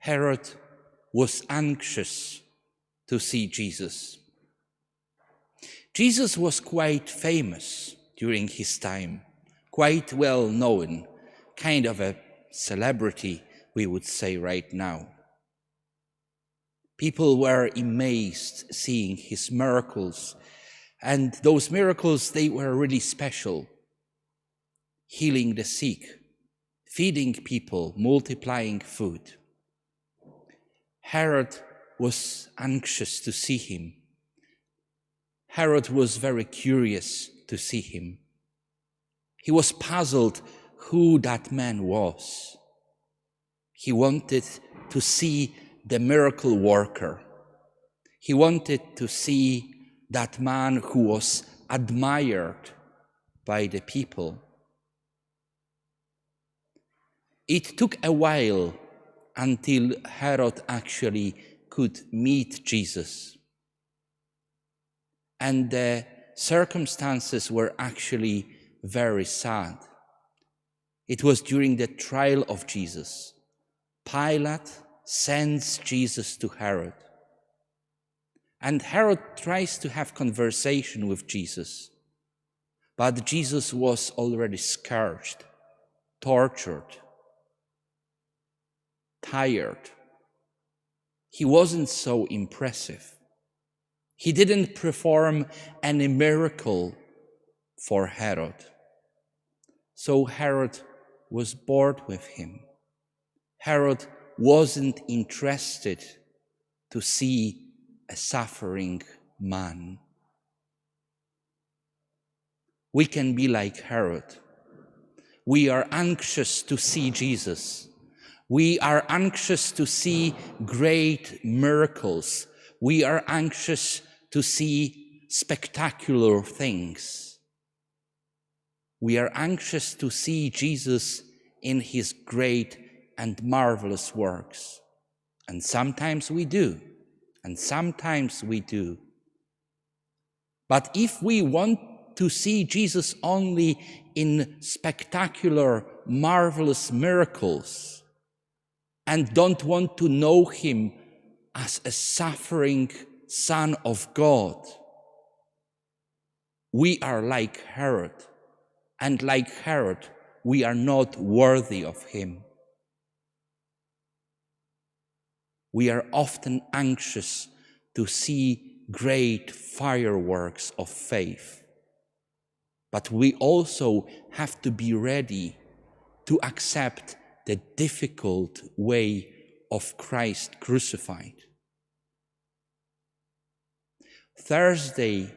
Herod was anxious to see Jesus. Jesus was quite famous during his time, quite well known, kind of a celebrity, we would say right now. People were amazed seeing his miracles, and those miracles, they were really special. Healing the sick, feeding people, multiplying food. Herod was anxious to see him. Herod was very curious to see him. He was puzzled who that man was. He wanted to see the miracle worker. He wanted to see that man who was admired by the people. It took a while until Herod actually could meet Jesus. And the circumstances were actually very sad. It was during the trial of Jesus. Pilate sends Jesus to Herod. And Herod tries to have conversation with Jesus. But Jesus was already scourged, tortured, tired. He wasn't so impressive. He didn't perform any miracle for Herod. So Herod was bored with him. Herod wasn't interested to see a suffering man. We can be like Herod. We are anxious to see Jesus. We are anxious to see great miracles. We are anxious to see spectacular things. We are anxious to see Jesus in his great and marvelous works. And sometimes we do, and sometimes we do. But if we want to see Jesus only in spectacular, marvelous miracles, and don't want to know him as a suffering Son of God, we are like Herod, and like Herod, we are not worthy of him. We are often anxious to see great fireworks of faith, but we also have to be ready to accept the difficult way of Christ crucified. Thursday,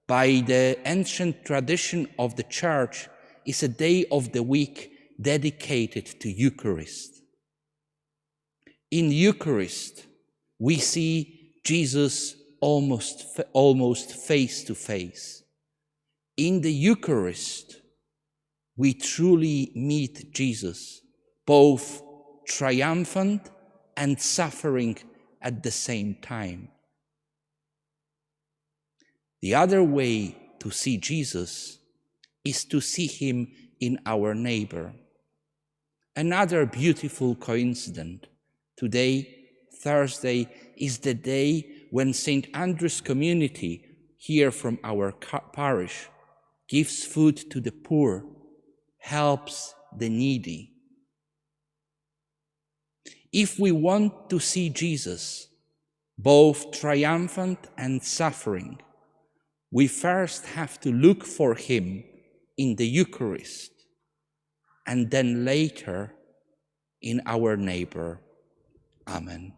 by the ancient tradition of the Church, is a day of the week dedicated to Eucharist. In Eucharist, we see Jesus almost face to face. In the Eucharist, we truly meet Jesus, both triumphant and suffering at the same time. The other way to see Jesus is to see him in our neighbor. Another beautiful coincidence. Today, Thursday, is the day when St. Andrew's community, here from our parish, gives food to the poor, helps the needy. If we want to see Jesus, both triumphant and suffering, we first have to look for him in the Eucharist, and then later in our neighbor. Amen.